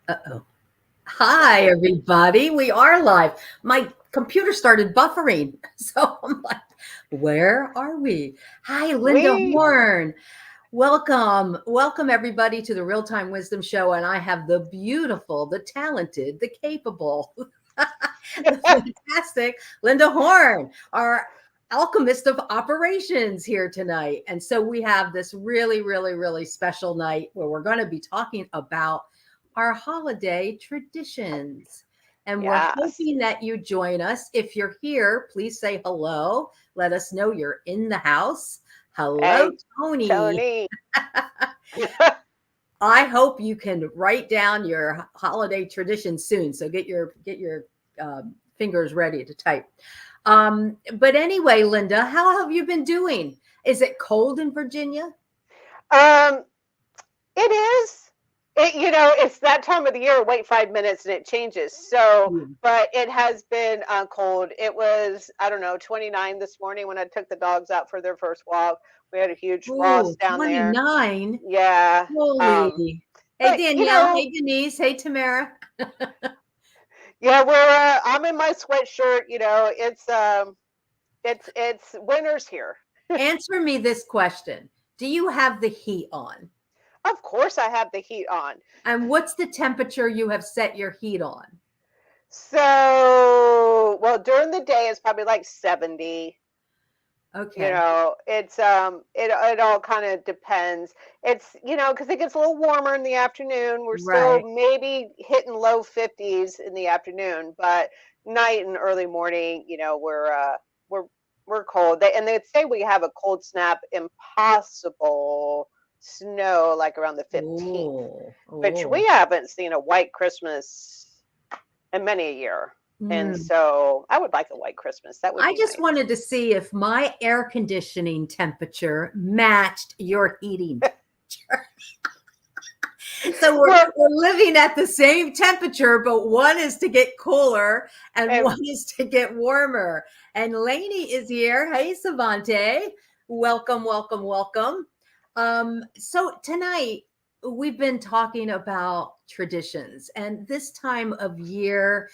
Uh-oh. Hi, everybody. We are live. My computer started buffering. So I'm like, where are we? Hi, Linda We, Horn. Welcome. Welcome, everybody, to the Real Time Wisdom Show. And I have the beautiful, the talented, the capable, the fantastic Linda Horn, our alchemist of operations here tonight. And so we have this really, really, really special night where we're going to be talking about our holiday traditions. And we're yes. hoping that you join us. If you're here, please say hello. Let us know you're in the house. Hello, Hey, Tony. Tony. I hope you can write down your holiday traditions soon. So get your fingers ready to type. But anyway, Linda, how have you been doing? Is it cold in Virginia? um, it is. It's that time of the year. Wait 5 minutes and it changes. So, Mm. but it has been cold. It was, I don't know, 29 this morning when I took the dogs out for their first walk. We had a huge Ooh, frost down there. 29. Yeah. Holy. Hey, But Danielle. Hey, Denise. Hey, Tamara. yeah, I'm in my sweatshirt. It's winter's here. Answer me this question. Do you have the heat on? Of course, I have the heat on. And what's the temperature you have set your heat on? So, well, during the day it's probably like 70. Okay. It all kind of depends. Because it gets a little warmer in the afternoon. We're still Right. maybe hitting low 50s in the afternoon, but night and early morning, we're cold. And they'd say we have a cold snap, impossible snow like around the 15th, Oh, which oh. we haven't seen a white Christmas in many a year. And Mm. so I would like a white Christmas. That would I be just nice. wanted to see if my air conditioning temperature matched your heating temperature. So we're, Well, we're living at the same temperature, but one is to get cooler and and one is to get warmer. And Lainey is here. Hey, Savante. Welcome, welcome, welcome. So tonight we've been talking about traditions, and this time of year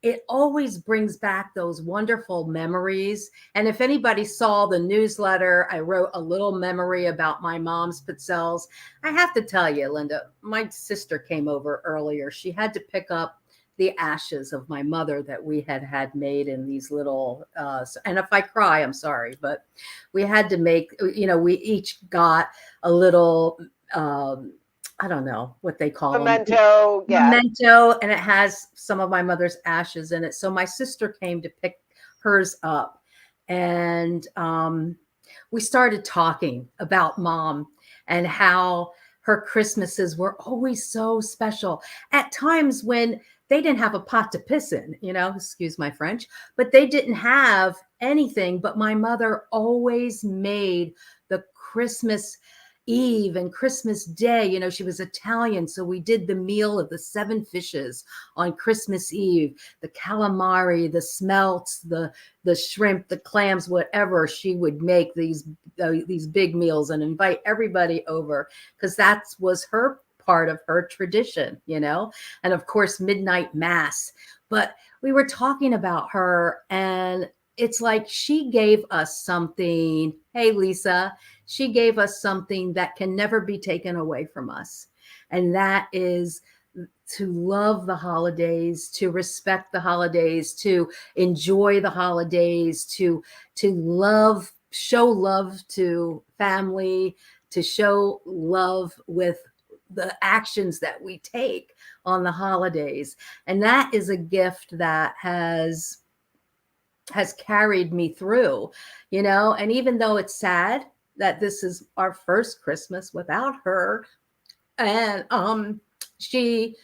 it always brings back those wonderful memories. And if anybody saw the newsletter, I wrote a little memory about my mom's pizzelles. I have to tell you, Linda, my sister came over earlier. She had to pick up the ashes of my mother that we had made in these little and if I cry, I'm sorry, but we had to make, we each got a little I don't know what they call them, memento, yeah. memento, and it has some of my mother's ashes in it. So my sister came to pick hers up, and we started talking about mom and how her Christmases were always so special. At times when they didn't have a pot to piss in, excuse my French, but they didn't have anything. But my mother always made the Christmas Eve and Christmas Day. She was Italian, so we did the meal of the seven fishes on Christmas Eve, the calamari, the smelts, the shrimp, the clams, whatever. She would make these big meals and invite everybody over because that was her part of her tradition. And of course midnight mass. But we were talking about her, and it's like she gave us something. Hey, Lisa, she gave us something that can never be taken away from us. And that is to love the holidays, to respect the holidays, to enjoy the holidays, to show love to family, to show love with the actions that we take on the holidays. And that is a gift that has carried me through, and even though it's sad that this is our first Christmas without her, and she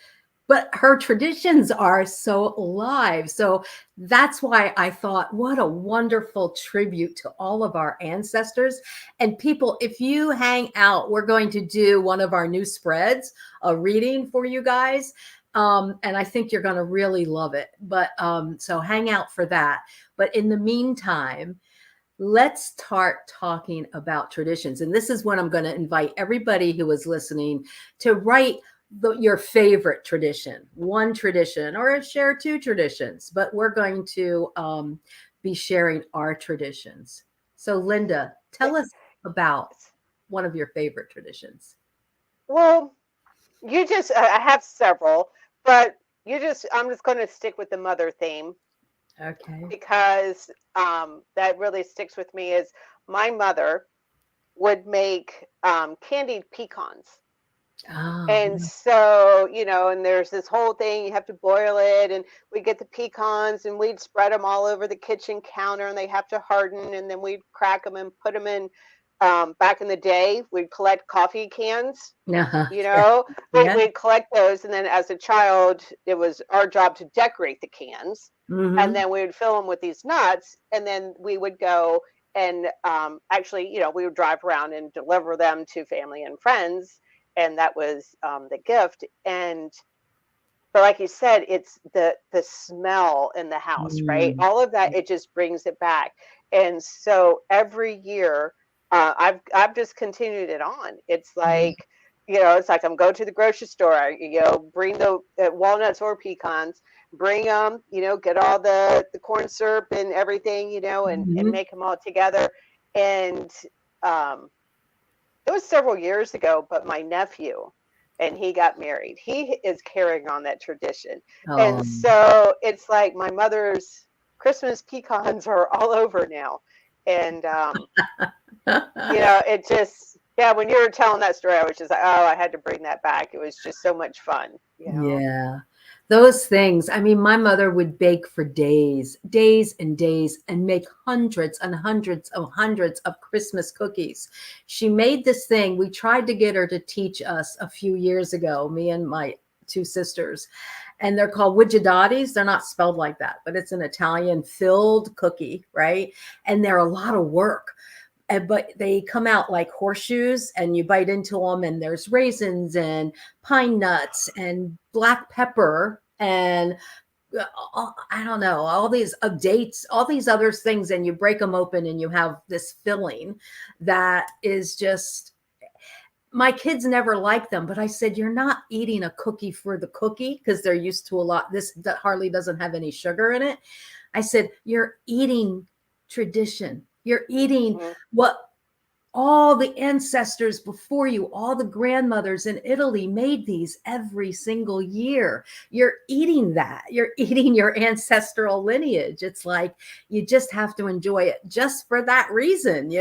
but her traditions are so alive. So that's why I thought, what a wonderful tribute to all of our ancestors. And people, if you hang out, we're going to do one of our new spreads, a reading for you guys. And I think you're going to really love it. But so hang out for that. But in the meantime, let's start talking about traditions. And this is when I'm going to invite everybody who is listening to write your favorite tradition, one tradition, or share two traditions, but we're going to be sharing our traditions. So, Linda, Yeah. tell us about one of your favorite traditions. Well, you just, I have several, but I'm just going to stick with the mother theme Okay. because that really sticks with me. Is my mother would make candied pecans. Oh, And so, and there's this whole thing, you have to boil it, and we get the pecans and we'd spread them all over the kitchen counter and they have to harden, and then we'd crack them and put them in. Back in the day, we'd collect coffee cans, yeah. you Yeah. know, Yeah. we'd collect those. And then as a child, it was our job to decorate the cans. And Mm-hmm. then we would fill them with these nuts. And then we would go and actually, we would drive around and deliver them to family and friends. And that was the gift. And but like you said, it's the smell in the house, right? Mm. All of that, it just brings it back. And so every year, I've just continued it on. It's Yeah. like, it's like I'm going to the grocery store. Bring the walnuts or pecans, bring them. Get all the corn syrup and everything. And Mhm. make them all together. And um, it was several years ago, but my nephew, and he got married. He is carrying on that tradition. And Oh. so it's like my mother's Christmas pecans are all over now. And, it just, yeah, when you were telling that story, I was just like, oh, I had to bring that back. It was just so much fun. Yeah. Those things. I mean, my mother would bake for days, days and days, and make hundreds of Christmas cookies. She made this thing. We tried to get her to teach us a few years ago, me and my two sisters, and they're called widgedatis. They're not spelled like that, but it's an Italian filled cookie, right? And they're a lot of work. But they come out like horseshoes and you bite into them, and there's raisins and pine nuts and black pepper and I don't know, all these dates, all these other things, and you break them open and you have this filling that is just, my kids never liked them, but I said, you're not eating a cookie for the cookie, because they're used to a lot. This that hardly doesn't have any sugar in it. I said, you're eating tradition. You're eating Mhm. what all the ancestors before you, all the grandmothers in Italy made these every single year. You're eating that. You're eating your ancestral lineage. It's like you just have to enjoy it just for that reason.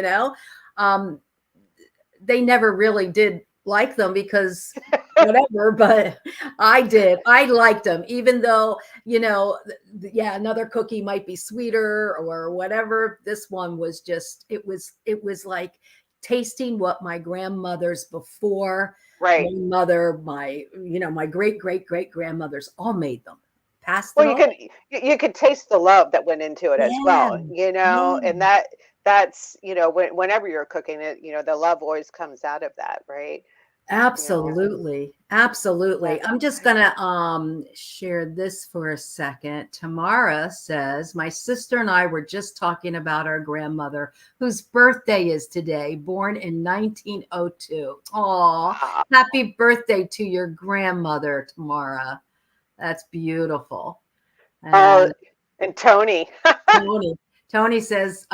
Um, they never really did like them because whatever, but I did. I liked them, even though, yeah, another cookie might be sweeter or whatever. This one was just, it was like tasting what my grandmothers before my Right. mother, my great grandmothers all made them, passed it Well, you on. could you could taste the love that went into it as Yeah. well, Yeah. and that's whenever you're cooking it, the love always comes out of that, right? You know, Absolutely. yeah. Absolutely. I'm just gonna share this for a second. Tamara says, my sister and I were just talking about our grandmother whose birthday is today, born in 1902. Aw, Wow. happy birthday to your grandmother, Tamara. That's beautiful. Oh, And and Tony. Tony. Tony says,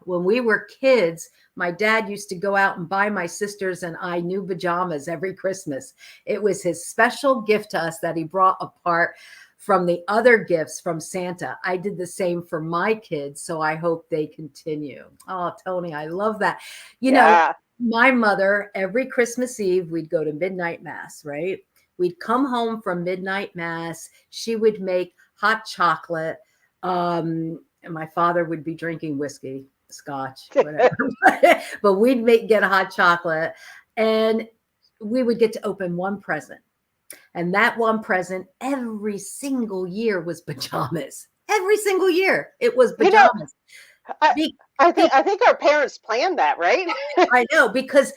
when we were kids, my dad used to go out and buy my sisters and I new pajamas every Christmas. It was his special gift to us that he brought apart from the other gifts from Santa. I did the same for my kids, so I hope they continue. Oh, Tony, I love that. You know, Yeah. my mother, every Christmas Eve, we'd go to midnight mass, right? We'd come home from midnight mass. She would make hot chocolate. And my father would be drinking whiskey, scotch, whatever. But we'd get a hot chocolate, and we would get to open one present. And that one present every single year was pajamas. Every single year it was You know, pajamas. I Be, I think be, I think our parents planned that, right? I know, because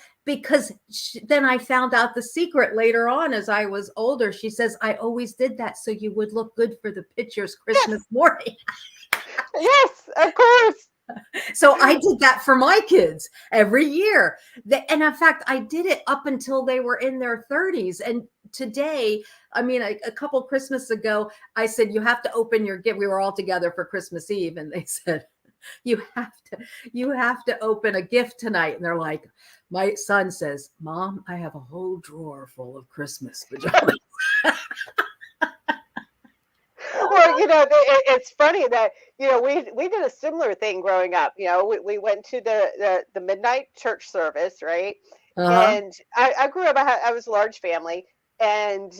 then I found out the secret later on as I was older. She says, I always did that so you would look good for the pictures Yes. Christmas morning. Yes, of course. So I did that for my kids every year. And in fact, I did it up until they were in their 30s. And today, I mean, a couple Christmas ago, I said, you have to open your gift. We were all together for Christmas Eve, and they said, you have to, you have to open a gift tonight. And they're like, my son says, Mom, I have a whole drawer full of Christmas pajamas. Well, it's funny that we did a similar thing growing up. We went to the midnight church service, right? Uh-huh. And I grew up. I was a large family, and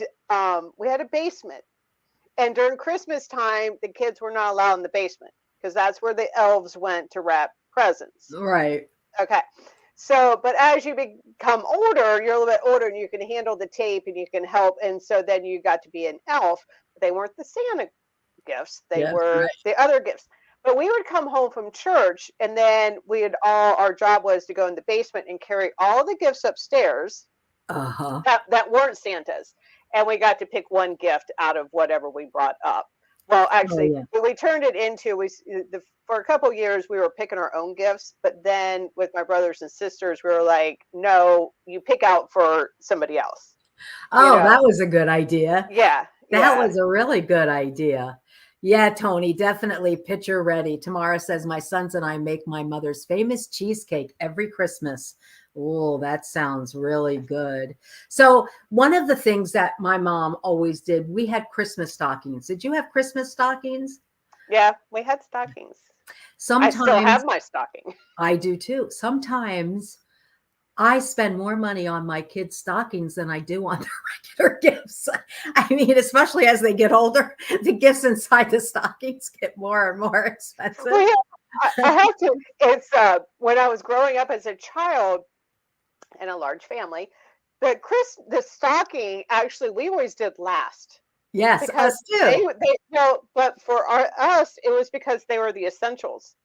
we had a basement. And during Christmas time, the kids were not allowed in the basement because that's where the elves went to wrap presents. Right. Okay. So, but as you become older, you're a little bit older and you can handle the tape and you can help. And so then you got to be an elf. They weren't the Santa gifts, they Yeah. were Right. the other gifts. But we would come home from church and then our job was to go in the basement and carry all the gifts upstairs Uh-huh. that weren't Santa's. And we got to pick one gift out of whatever we brought up. Well, Oh, actually, yeah. we turned it into for a couple of years we were picking our own gifts, but then with my brothers and sisters, we were like, no, you pick out for somebody else. You Oh, know? that was a good idea. Yeah, That yeah. was a really good idea. Yeah, Tony, definitely picture ready. Tamara says, my sons and I make my mother's famous cheesecake every Christmas. Oh, that sounds really good. So, one of the things that my mom always did, we had Christmas stockings. Did you have Christmas stockings? Yeah, we had stockings. I still Sometimes have my stocking. I do too. Sometimes I spend more money on my kids' stockings than I do on their regular gifts. I mean, especially as they get older, the gifts inside the stockings get more and more expensive. Well, yeah, I have to. It's when I was growing up as a child in a large family, the stocking actually we always did last Yes, because us too. but for us it was because they were the essentials.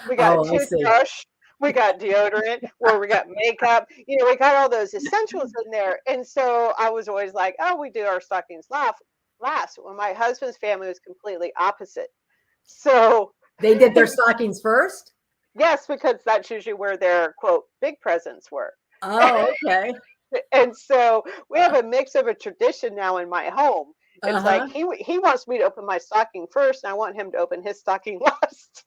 We got a Oh, I see. toothbrush, we got deodorant, where we got makeup, we got all those essentials in there. And so I was always like, oh, we do our stockings last. When my husband's family was completely opposite. So They did their stockings first? yes, because that's usually where their quote big presents were. Oh, okay. And so we have a mix of a tradition now in my home. It's like Uh-huh. he wants me to open my stocking first, and I want him to open his stocking last.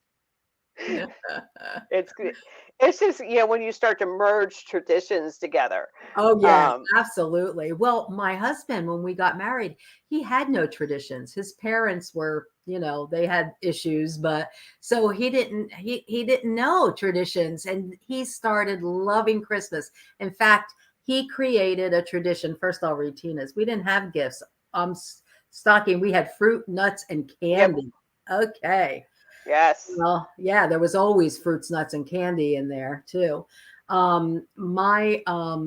It's good. It's just when you start to merge traditions together. Oh, yes, Um, absolutely. Well, my husband, when we got married, he had no traditions. His parents were, they had issues, but so he didn't know traditions, and he started loving Christmas. In fact, he created a tradition. First, I'll read Tina's. We didn't have gifts. Stocking, we had fruit, nuts, and yep. candy. Okay. Yes. Well, yeah, there was always fruits, nuts, and candy in there too. My let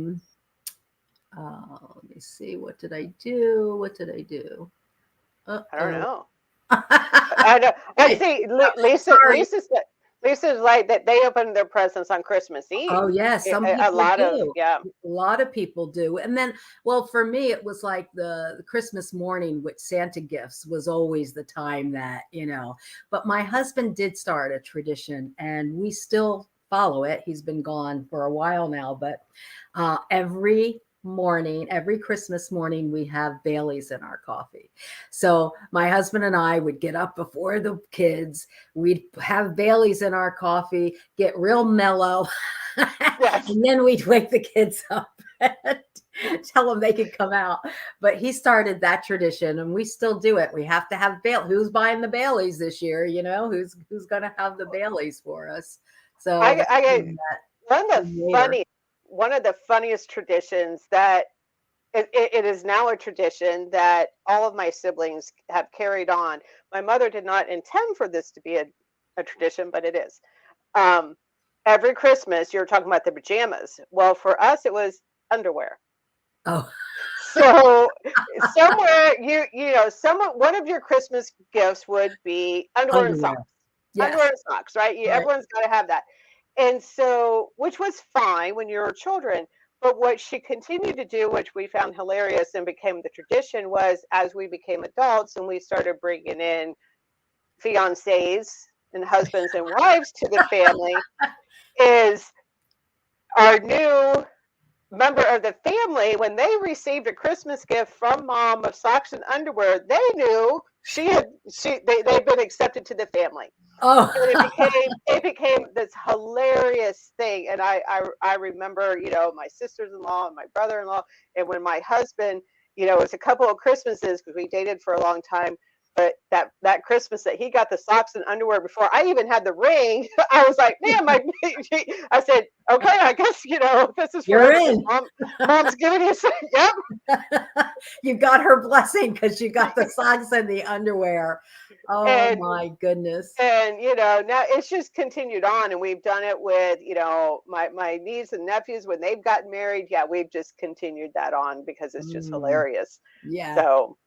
me see, what did I do? What did I do? I don't Uh-oh. know. I know. I see. Lisa. Sorry. Lisa's like that. They open their presents on Christmas Oh, Eve. yes, some A people lot of do. yeah. A lot of people do. And then, well, for me, it was like the Christmas morning with Santa gifts was always the time that, but my husband did start a tradition and we still follow it. He's been gone for a while now, but every morning, every Christmas morning, we have Bailey's in our coffee. So my husband and I would get up before the kids. We'd have Bailey's in our coffee, get real mellow. Yes. And then we'd wake the kids up and tell them they could come out. But he started that tradition and we still do it. We have to have who's buying the Baileys this year, who's going to have the Baileys for us. So I that's get something that one of the came later. funny one of the funniest traditions that it is now a tradition that all of my siblings have carried on. My mother did not intend for this to be a tradition, but it is. Um, every Christmas, you're talking about the pajamas. Well, for us, it was underwear. Oh, So somewhere one of your Christmas gifts would be underwear and underwear. socks. Underwear Yes. and socks, right? Right. Everyone's got to have that. And so, which was fine when you were children. But what she continued to do, which we found hilarious and became the tradition, was as we became adults and we started bringing in fiancés and husbands and wives to the family, is our new member of the family, when they received a Christmas gift from mom of socks and underwear, they knew they'd been accepted to the family. Oh, And it became this hilarious thing. And I remember, my sisters-in-law and my brother-in-law, and when my husband, it was a couple of Christmases because we dated for a long time. But that Christmas that he got the socks and underwear before I even had the ring, I was like, man, I said, okay, I guess this is you're forever because in. mom's giving you some. Yep. You got her blessing because you got the socks and the underwear. Oh And my goodness. and now it's just continued on, and we've done it with my niece and nephews when they've gotten married. Yeah, we've just continued that on because it's just Mm, hilarious. yeah. So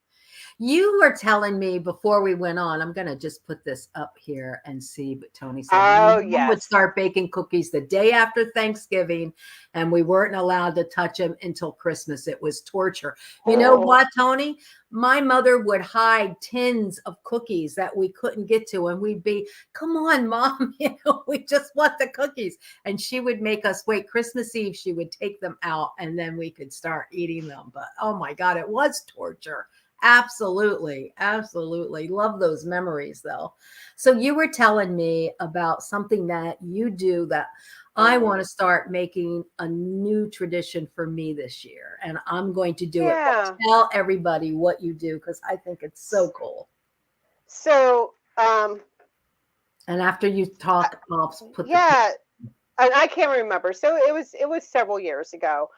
You were telling me before we went on, I'm going to just put this up here and see. But Tony said my oh mom would yes. start baking cookies the day after Thanksgiving, and we weren't allowed to touch them until Christmas. It was torture. You know Oh, what, Tony? My mother would hide tins of cookies that we couldn't get to, and we'd be, come on, mom, we just want the cookies. And she would make us wait. Christmas Eve, she would take them out, and then we could start eating them. But oh my God, it was torture. Absolutely. Absolutely. Love those memories though. So you were telling me about something that you do that I want to start making a new tradition for me this year. And I'm going to do it. But yeah. tell everybody what you do because I think it's so cool. So And after you talk, I'll put the yeah, and I can't remember. So it was several years ago.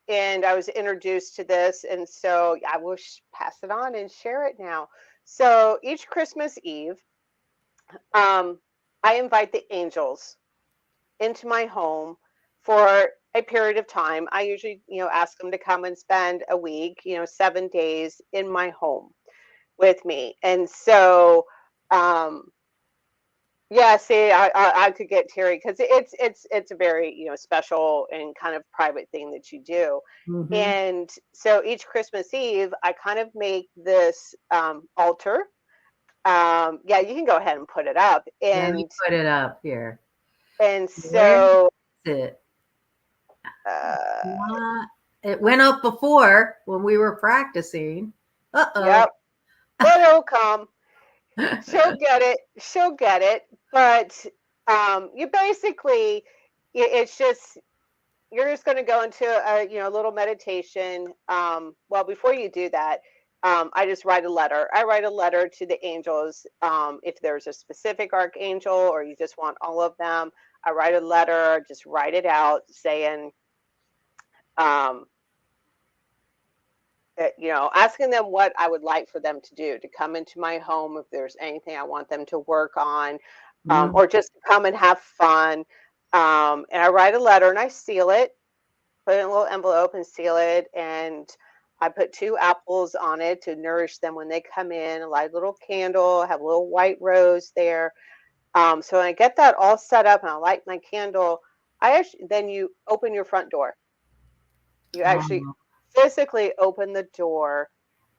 And I was introduced to this, and so I will pass it on and share it now. So each Christmas Eve, um, I invite the angels into my home for a period of time. I usually, ask them to come and spend a week, 7 days in my home with me. And so, um, yeah, see, I could get teary because it's a very special and kind of private thing that you do. Mhm. And so each Christmas Eve, I kind of make this altar. Yeah, you can go ahead and put it up. Let me And put it up here. and Where is so it? uh, What? It went up before when we were practicing. Uh-oh. yep, but it'll come. She'll get it. She'll get it. But you basically, it's just you're just going to go into a little meditation. Well, before you do that, I just write a letter. I write a letter to the angels. If there's a specific archangel or you just want all of them, I write a letter. Just write it out saying, um, asking them what I would like for them to do, to come into my home if there's anything I want them to work on, Mm, or just to come and have fun. And I write a letter and I seal it, put it in a little envelope and seal it. And I put 2 apples on it to nourish them when they come in, a light little candle, have a little white rose there. So when I get that all set up and I light my candle, then you open your front door. You actually oh, physically open the door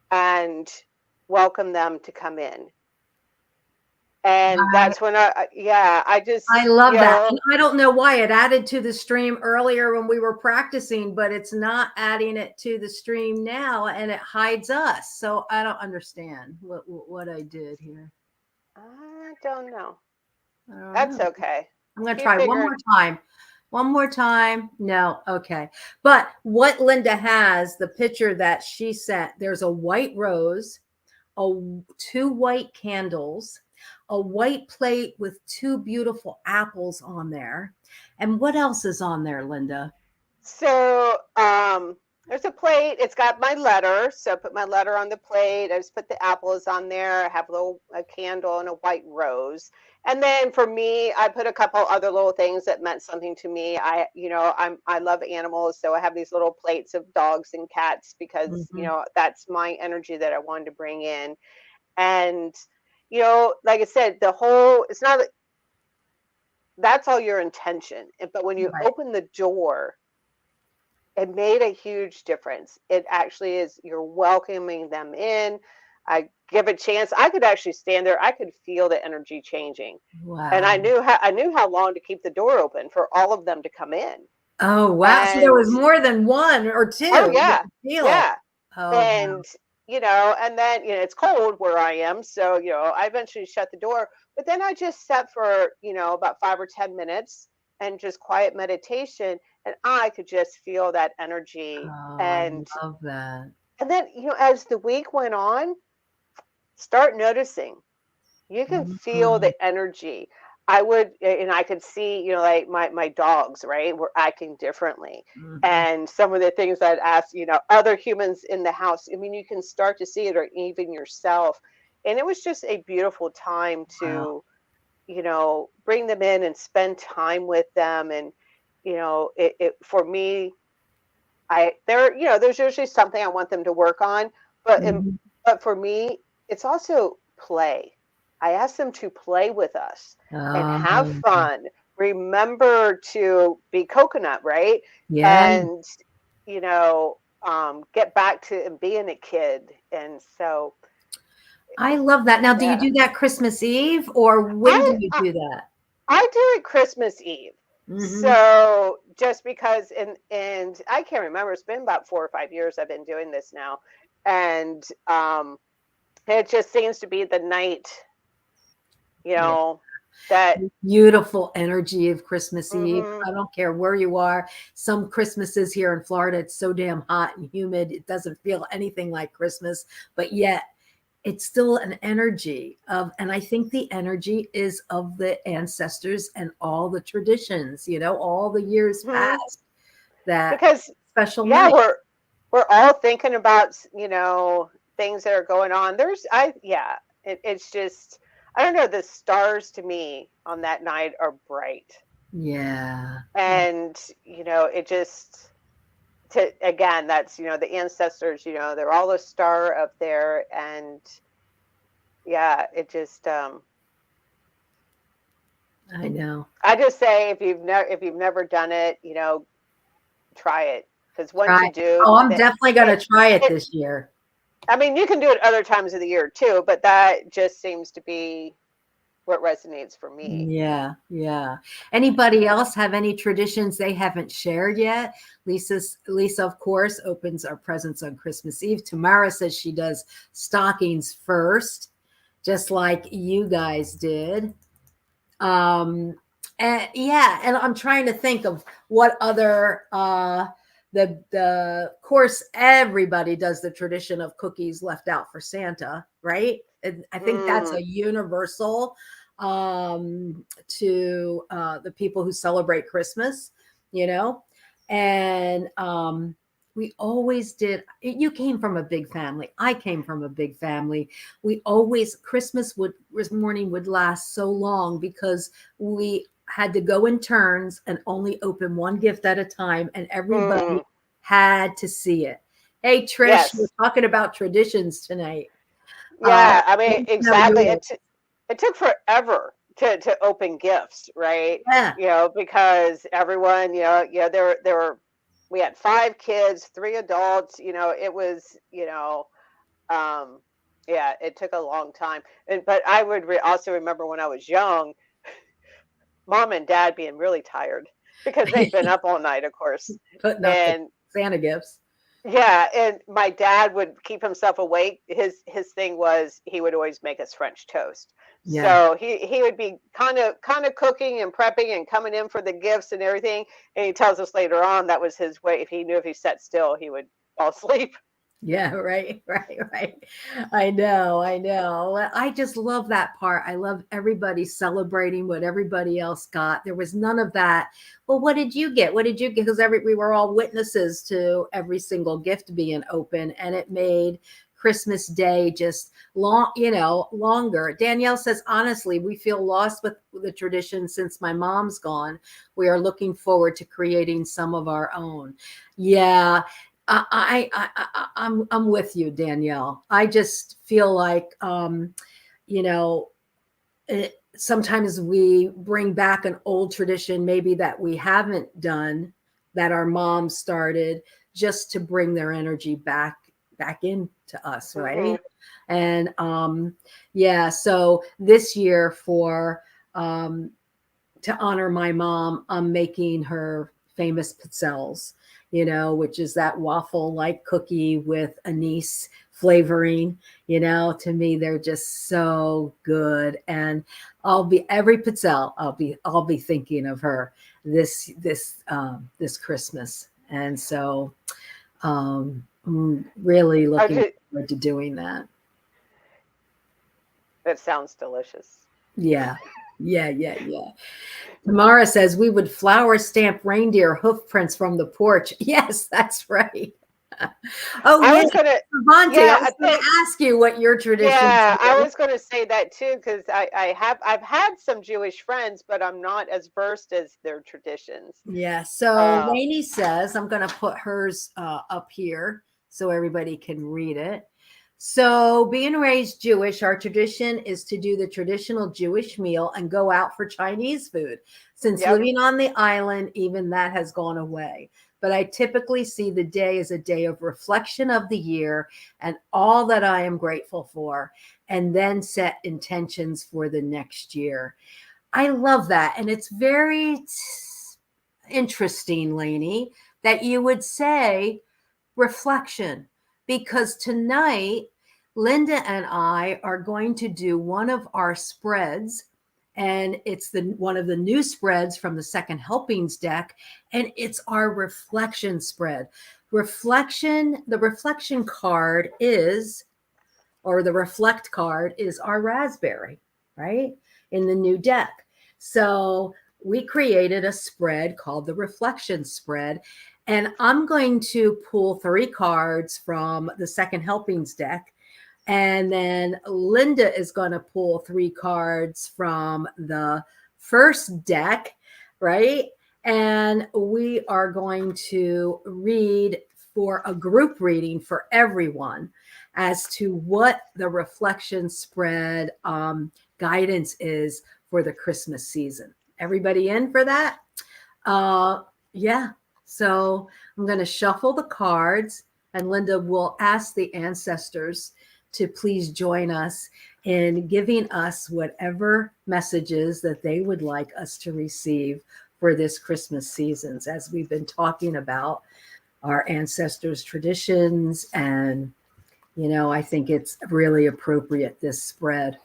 and welcome them to come in. And that's when I I just, love that. And I don't know why it added to the stream earlier when we were practicing, but it's not adding it to the stream now and it hides us. So I don't understand what I did here. I don't know. I don't That's know. okay. I'm going to Keep try one figuring. more time. One more time. No. Okay. But what Linda has, the picture that she sent, there's a white rose, a 2 white candles, a white plate with 2 beautiful apples on there. And what else is on there, Linda? So there's a plate. It's got my letter. So I put my letter on the plate. I just put the apples on there. I have a candle and a white rose. And then for me, I put a couple other little things that meant something to me. I love animals, so I have these little plates of dogs and cats because Mhm. that's my energy that I wanted to bring in. And like I said, it's not that's all your intention. But when you Right. open the door, it made a huge difference. It actually is, you're welcoming them in. I give a chance. I could actually stand there. I could feel the energy changing. And Wow. I knew how long to keep the door open for all of them to come in. Oh, wow. So there And was more than one or oh two. You yeah, could feel. yeah. Oh, wow. And and then it's cold where I am, so I eventually shut the door. But then I just sat for about 5 or 10 minutes and just quiet meditation, and I could just feel that energy. Oh, I And love that. then as the week went on, start noticing. You can feel Mhm, the energy. And I could see, like my dogs, right, were acting differently. mhm. And some of the things I'd ask, other humans in the house. I mean, you can start to see it, or even yourself. And it was just a beautiful time Wow. to, bring them in and spend time with them. And, it for me, there's usually something I want them to work on, but Mhm. but for me, it's also play. I ask them to play with us and have Oh, fun. Remember to be coconut, right? yeah. And get back to being a kid. And so, I love that. Now, do you yeah, do that Christmas Eve or when do I you I, do that? I do it Christmas Eve. Mhm. So just because, and I can't remember, it's been about 4 or 5 years I've been doing this now, and it just seems to be the night, you Yeah. know, that. Beautiful energy of Christmas Eve. Hmm. I don't care where you are. Some Christmases here in Florida, it's so damn hot and humid. It doesn't feel anything like Christmas, but yet it's still an energy of, and I think the energy is of the ancestors and all the traditions, all the years Hmm. past, that Because special yeah, night. we're all thinking about things that are going on. It's just, I don't know, the stars to me on that night are bright. Yeah. And it just, to again, that's the ancestors, they're all a star up there. And yeah, it just, I know. I just say, if you've never done it, try it, because once Try. you do, Oh, I'm that definitely going it, to try it it this year. I mean, you can do it other times of the year too, but that just seems to be what resonates for me. Yeah, yeah. Anybody else have any traditions they haven't shared yet? Lisa, of course, opens our presents on Christmas Eve. Tamara says she does stockings first, just like you guys did. And yeah, and I'm trying to think of what other the of course everybody does the tradition of cookies left out for Santa, right? And I think that's Mm, a universal to the people who celebrate Christmas, you know, and we always did. You came from a big family. I came from a big family. We always Christmas morning would last so long because we had to go in turns and only open one gift at a time, and everybody mm, had to see it. Hey, Trish, we're yes. talking about traditions tonight. Uh, Yeah. I mean, let me know exactly. yours. It took forever to open gifts, right? Yeah, Because everyone, we had 5 kids, 3 adults. It was, um, yeah, it took a long time. But I would also remember when I was young, mom and dad being really tired because they'd been up all night, of course. putting up the And Santa gifts. yeah, and my dad would keep himself awake. His thing was he would always make us French toast. Yeah, So he would be kind of cooking and prepping and coming in for the gifts and everything. And he tells us later on that was his way. If he knew if he sat still, he would fall asleep. yeah, right, right, right. I know, I know. Well, I just love that part. I love everybody celebrating what everybody else got. There was none of that. Well, what did you get? What did you get? Because we were all witnesses to every single gift being open, and it made Christmas Day just longer. Danielle says, honestly, we feel lost with the tradition since my mom's gone. We are looking forward to creating some of our own. Yeah, I'm with you, Danielle. I just feel like you know sometimes we bring back an old tradition maybe that we haven't done, that our mom started, just to bring their energy back into us, Hmm. right? And yeah, so this year for um to honor my mom, I'm making her famous pizzelles, which is that waffle like cookie with anise flavoring. To me, they're just so good. And every pizzelle, I'll be thinking of her this Christmas. And so I'm really looking forward to doing that. That sounds delicious. Yeah. Yeah, yeah, yeah. Tamara says we would flower stamp reindeer hoof prints from the porch. Yes, that's right. Oh I yeah, was gonna, Monty, I yeah, was going to ask you what your traditions yeah, I were. was gonna say that too because I've had some Jewish friends, but I'm not as versed as their traditions. Yeah. So Uh, Lainey says I'm going to put hers up here so everybody can read it. So, being raised Jewish, our tradition is to do the traditional Jewish meal and go out for Chinese food. Since yep. living on the island, even that has gone away. But I typically see the day as a day of reflection of the year and all that I am grateful for, and then set intentions for the next year. I love that. And it's very interesting, Lainey, that you would say reflection, because tonight Linda and I are going to do one of our spreads, and it's the one of the new spreads from the second helpings deck, and it's our reflection spread. The reflection card is, or the reflect card is our raspberry, right? In the new deck. So we created a spread called the reflection spread. And I'm going to pull 3 cards from the second helpings deck. And then Linda is going to pull 3 cards from the first deck, right? And we are going to read for a group reading for everyone as to what the reflection spread guidance is for the Christmas season. Everybody in for that? Yeah. So I'm going to shuffle the cards, and Linda will ask the ancestors to please join us in giving us whatever messages that they would like us to receive for this Christmas seasons, as we've been talking about our ancestors' traditions. And, I think it's really appropriate, this spread.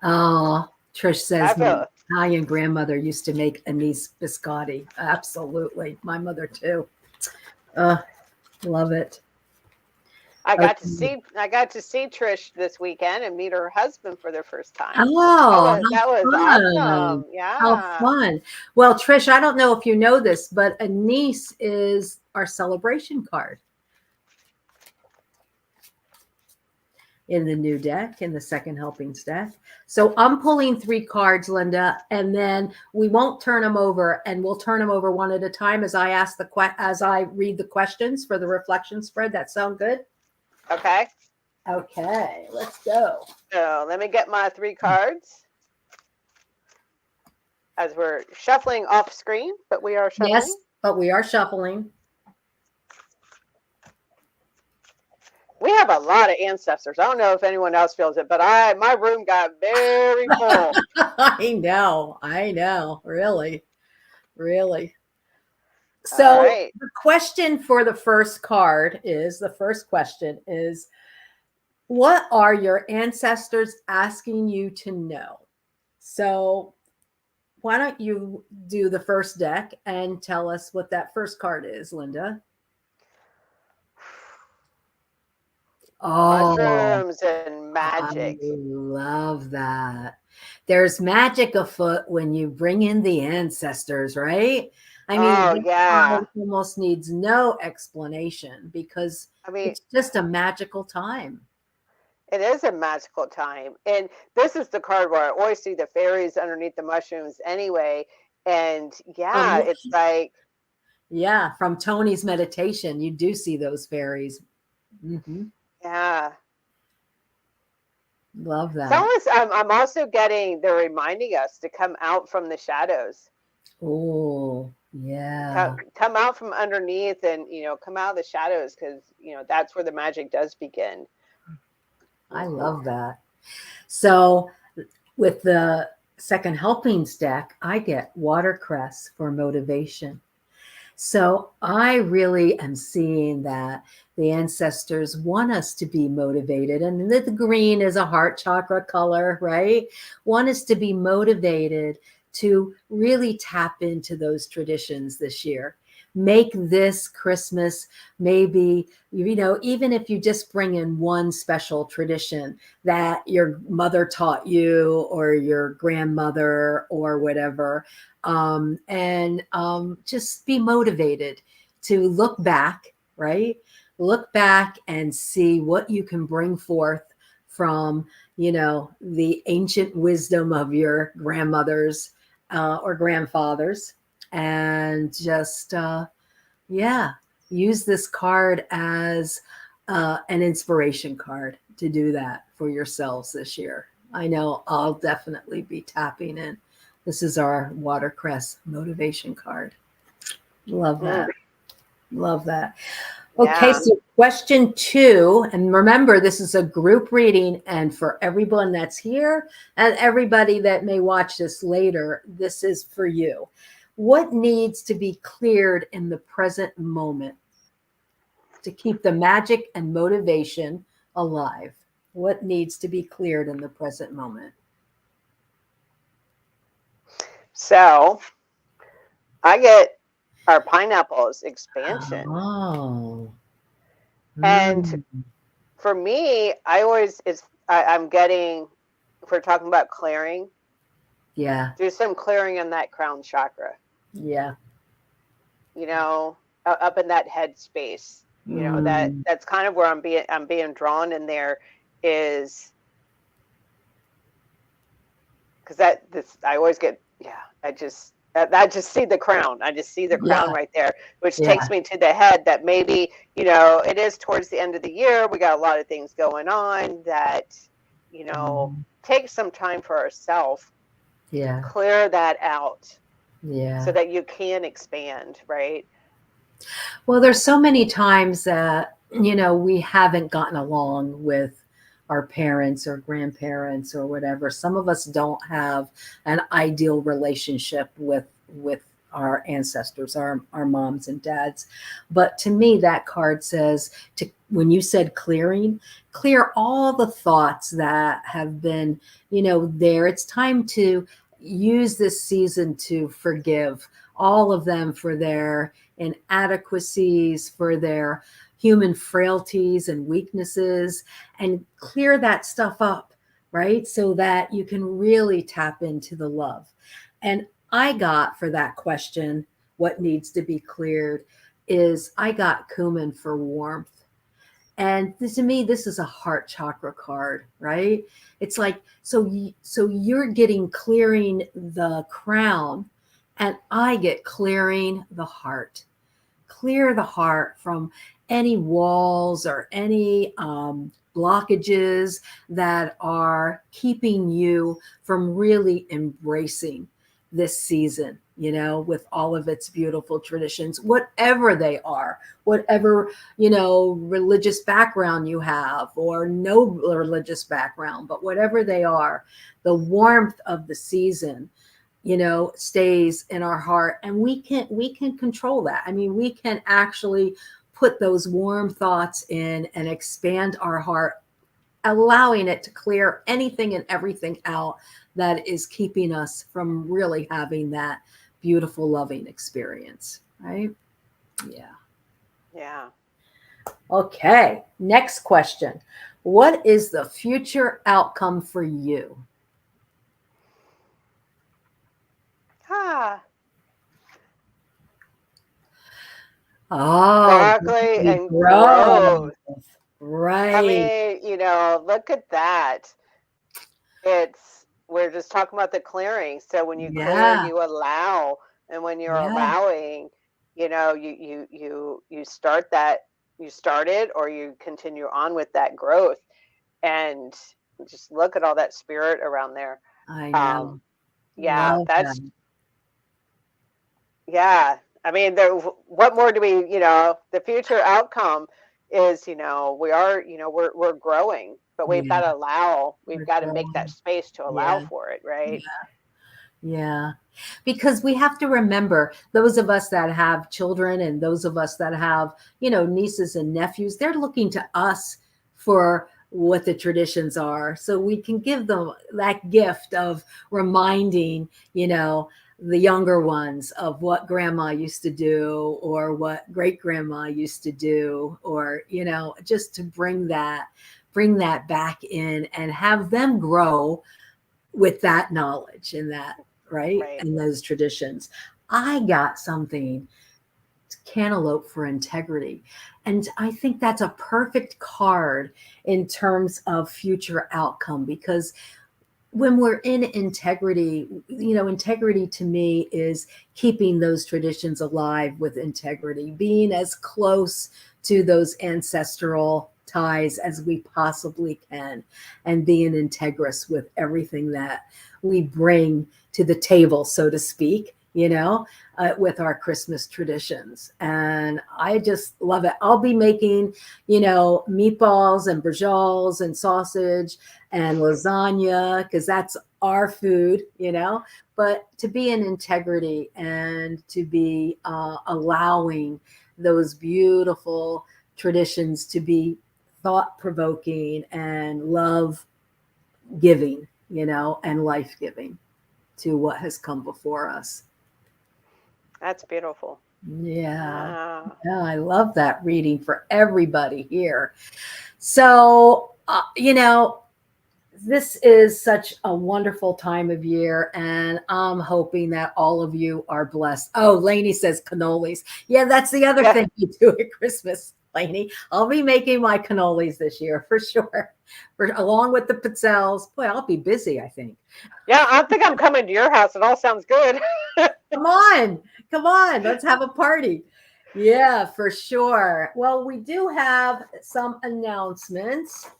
Oh, Trish I says my feel Italian grandmother used to make anise biscotti. Absolutely. My mother too. Love it. Okay. I got to see Trish this weekend and meet her husband for the first time. So Oh, that was how fun. awesome. How Yeah. fun. Well, Trish, I don't know if you know this, but anise is our celebration card in the new deck, in the second helpings deck. So I'm pulling 3 cards, Linda, and then we won't turn them over, and we'll turn them over one at a time as as I read the questions for the reflection spread. That sound good? Okay. Okay, let's go. So let me get my 3 cards as we're shuffling off screen, but we are Yes, shuffling. but we are shuffling. We have a lot of ancestors. I don't know if anyone else feels it, but my room got very full. I know, really, really. All So right. the question for the first card is, the first question is, what are your ancestors asking you to know? So why don't you do the first deck and tell us what that first card is, Linda? Oh, Mushrooms and I magic. love that. There's magic afoot when you bring in the ancestors, right? I mean, Oh, that yeah. card almost needs no explanation because I mean, it's just a magical time. it is a magical time. And this is the card where I always see the fairies underneath the mushrooms anyway. And yeah, Um, it's like, yeah, from Tony's meditation, you do see those fairies. yeah. Love It's that. almost, I'm also getting, they're reminding us to come out from the shadows, Oh, yeah. come out from underneath and, come out of the shadows because, that's where the magic does begin. I love that. So with the second helpings deck, I get watercress for motivation. So I really am seeing that the ancestors want us to be motivated, and the green is a heart chakra color, right? Want us to be motivated to really tap into those traditions this year. Make this Christmas maybe, even if you just bring in one special tradition that your mother taught you or your grandmother or whatever, and just be motivated to look back, right? Look back and see what you can bring forth from, the ancient wisdom of your grandmothers or grandfathers, and just, yeah, use this card as an inspiration card to do that for yourselves this year. I know I'll definitely be tapping in. This is our watercress motivation card. Love Mm, that. Love that. Okay, yeah. so question 2, and remember, this is a group reading, and for everyone that's here and everybody that may watch this later, this is for you. What needs to be cleared in the present moment to keep the magic and motivation alive? What needs to be cleared in the present moment? So I get our pineapples expansion. Oh. And Mm. for me, I always I'm getting, if we're talking about clearing, Yeah. do some clearing in that crown chakra, Yeah. you know, up in that head space. Mm. That's kind of where I'm being drawn in there, is because I always get, yeah, I just see the crown. I just see the crown Yeah. right there, which takes Yeah. me to the head, that maybe, it is towards the end of the year. We got a lot of things going on that, Mhm. take some time for ourselves, Yeah. clear that out so Yeah. that you can expand, right? Well, there's so many times that, we haven't gotten along with our parents or grandparents or whatever. Some of us don't have an ideal relationship with our ancestors, our moms and dads. But to me, that card says, to when you said clearing, clear all the thoughts that have been, there. It's time to use this season to forgive all of them for their inadequacies, for their human frailties and weaknesses, and clear that stuff up, right? So that you can really tap into the love. And I got for that question, what needs to be cleared, is I got cumin for warmth. And to me, this is a heart chakra card, right? It's like, so you're getting clearing the crown, and I get clearing the heart. Clear the heart from any walls or any blockages that are keeping you from really embracing this season, with all of its beautiful traditions, whatever they are, whatever, religious background you have or no religious background, but whatever they are, the warmth of the season, stays in our heart, and we can control that. I mean, we can actually put those warm thoughts in and expand our heart, allowing it to clear anything and everything out that is keeping us from really having that beautiful loving experience, right? Yeah. Yeah. Okay, next question. What is the future outcome for you? Ah, Oh, exactly. baby And growth. growth. I Right. mean, look at that. We're just talking about the clearing. So when you clear, Yeah. you allow, and when you're Yeah. allowing, you start that, you start it, or you continue on with that growth, and just look at all that spirit around there. I know. Um, yeah, Love that. yeah. I mean, what more do we, the future outcome is, we are, we're growing, but we've got Yeah. to allow, we've We're got to make that growing. space to allow Yeah. for it, right? Yeah. Yeah. Because we have to remember those of us that have children and those of us that have, nieces and nephews, they're looking to us for what the traditions are. So we can give them that gift of reminding, the younger ones of what grandma used to do or what great grandma used to do, or, just to bring that back in and have them grow with that knowledge and that, right? Right. And those traditions. I got something, cantaloupe for integrity. And I think that's a perfect card in terms of future outcome, because when we're in integrity, integrity to me is keeping those traditions alive with integrity, being as close to those ancestral ties as we possibly can, and being integrous with everything that we bring to the table, so to speak, with our Christmas traditions. And I just love it. I'll be making, meatballs and braciole and sausage and lasagna, because that's our food, but to be in integrity and to be allowing those beautiful traditions to be thought provoking and love giving, and life giving to what has come before us. That's beautiful. Yeah. Yeah. Yeah, I love that reading for everybody here. So, this is such a wonderful time of year, and I'm hoping that all of you are blessed. Oh, Lainey says cannolis. Yeah, that's the other Yeah. thing we do at Christmas, Lainey. I'll be making my cannolis this year for sure, along with the pizzelles. Boy, I'll be busy, I think. Yeah. I think I'm coming to your house. It all sounds good. Come on, come on, let's have a party. Yeah, for sure. Well, we do have some announcements.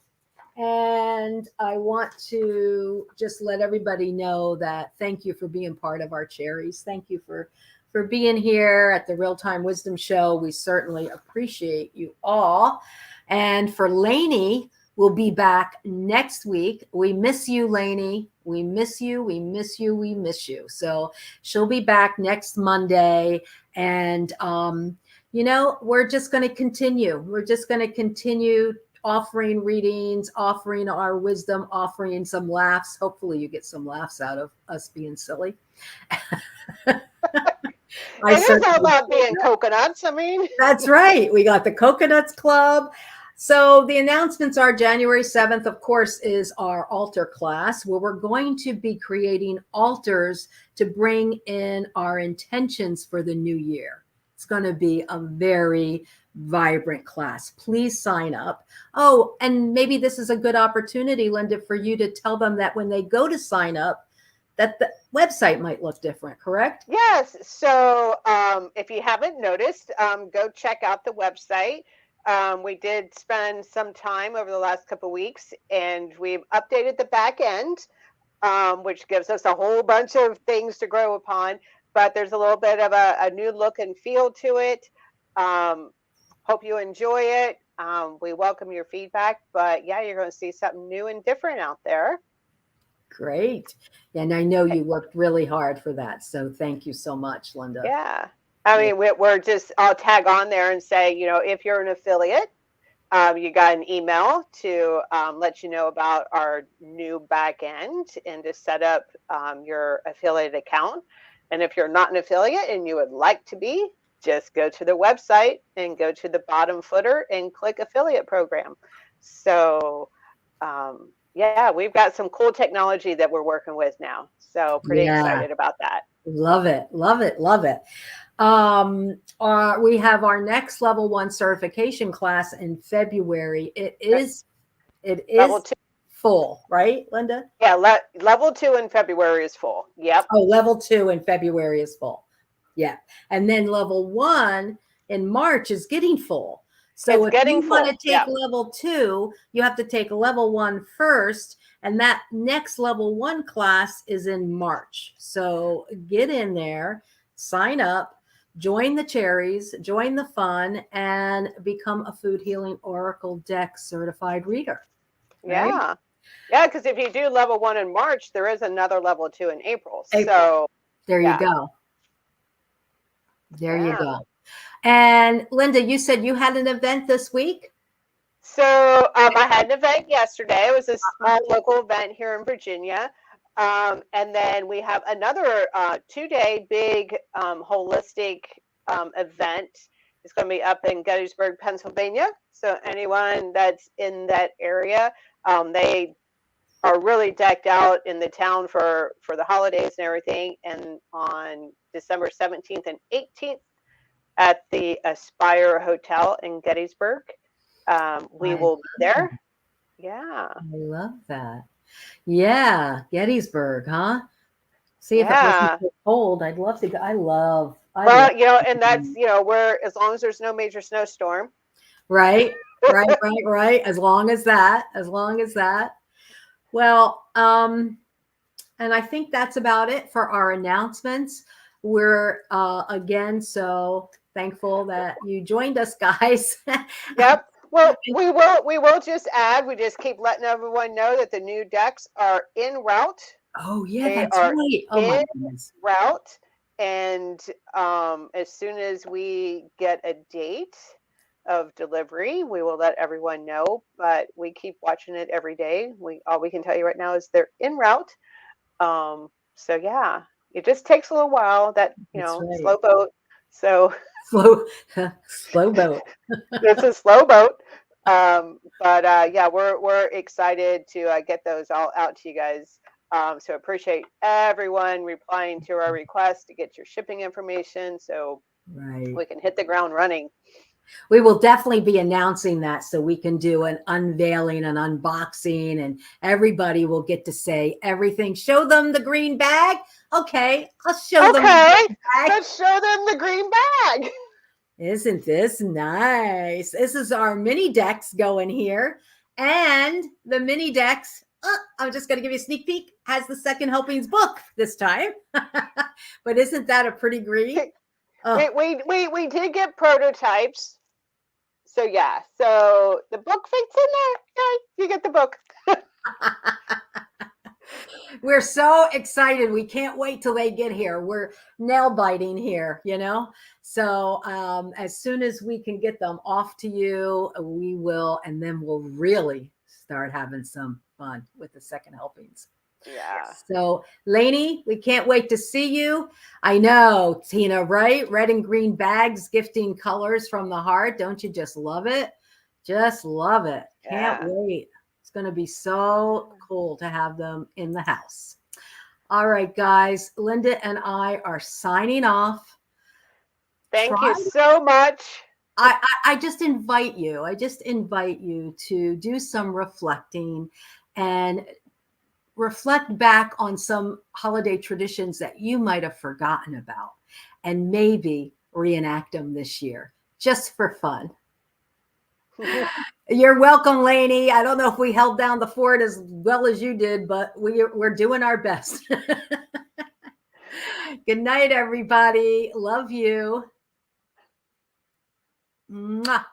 And I want to just let everybody know that thank you for being part of our cherries. Thank you for being here at the Real Time Wisdom Show. We certainly appreciate you all. And for Lainey, we'll be back next week. We miss you, Lainey. We miss you. We miss you. We miss you. So she'll be back next Monday. And we're just going to continue. We're just going to continue offering readings, offering our wisdom, offering some laughs. Hopefully, you get some laughs out of us being silly. I It is all certainly about being coconuts. I mean, That's right. We got the Coconuts Club. So the announcements are January 7th, of course, is our altar class, where we're going to be creating altars to bring in our intentions for the new year. It's going to be a very vibrant class. Please sign up. Oh, and maybe this is a good opportunity, Linda, for you to tell them that when they go to sign up, that the website might look different, correct? yes. So if you haven't noticed, go check out the website. We did spend some time over the last couple of weeks, and we've updated the back end, which gives us a whole bunch of things to grow upon. But there's a little bit of a new look and feel to it. Um, Hope you enjoy it. We welcome your feedback, but yeah, you're going to see something new and different out there. Great. And I know you worked really hard for that. So thank you so much, Linda. Yeah. I Yeah. mean, we're just, I'll tag on there and say, if you're an affiliate, you got an email to let you know about our new back end and to set up your affiliate account. And if you're not an affiliate and you would like to be, just go to the website and go to the bottom footer and click affiliate program. So, yeah, we've got some cool technology that we're working with now. So, pretty Yeah. excited about that. Love it. Love it. Love it. We have our next level one certification class in February. It Yep. is, it Level is two. full, right, Linda? Yeah, level two in February is full. Yep. Oh, level two in February is full. Yeah. And then level one in March is getting full. So It's if getting you want to full. take Yep. level two, you have to take level one first. And that next level one class is in March. So get in there, sign up, join the cherries, join the fun, and become a Food Healing Oracle Deck certified reader. Right? Yeah. Yeah, because if you do level 1 in March, there is another level 2 in April. April. So There you yeah, go. There you yeah. go. And Linda, you said you had an event this week? So I had an event yesterday. It was a small local event here in Virginia. And then we have another 2-day big holistic event. It's going to be up in Gettysburg, Pennsylvania. So anyone that's in that area, they are really decked out in the town for the holidays and everything. And on December 17th and 18th at the Aspire Hotel in Gettysburg. We I will be there. Yeah. love that. Yeah, Gettysburg, huh? See if it wasn't Yeah. so cold. I'd love to go. I love Well, and that's, where as long as there's no major snowstorm. right, right. As long as that. Well, and I think that's about it for our announcements. We're again so thankful that you joined us, guys. Yep. Well, we will just add, we just keep letting everyone know that the new decks are en route. Oh yeah, They that's are right. Oh my en goodness. route. And as soon as we get a date of delivery, we will let everyone know. But we keep watching it every day. All we can tell you right now is they're en route. So yeah, it just takes a little while. That That's right. slow boat. So Slow, slow boat. it's a slow boat. But yeah, we're excited to get those all out to you guys. So appreciate everyone replying to our request to get your shipping information so Right. we can hit the ground running. We will definitely be announcing that so we can do an unveiling and unboxing, and everybody will get to say everything. Show them the green bag. Okay, I'll show them the Okay, green bag. let's show them the green bag. Isn't this nice? This is our mini decks going here. And the mini decks, I'm just going to give you a sneak peek, has the second helpings book this time. But isn't that a pretty green? Oh. We did get prototypes. So yeah, so the book fits in there. Yeah, you get the book. We're so excited. We can't wait till they get here. We're nail biting here. So as soon as we can get them off to you, we will, and then we'll really start having some fun with the second helpings. Yeah. So, Lainey, we can't wait to see you. I know, Tina, right? Red and green bags, gifting colors from the heart. Don't you just love it? Just love it. Can't Yeah. wait. It's going to be so cool to have them in the house. All right, guys. Linda and I are signing off. Thank you so much. I just invite you. I just invite you to do some reflecting and reflect back on some holiday traditions that you might have forgotten about and maybe reenact them this year just for fun. You're welcome, Lainey. I don't know if we held down the fort as well as you did, but we're doing our best. Good night, everybody. Love you. Mwah.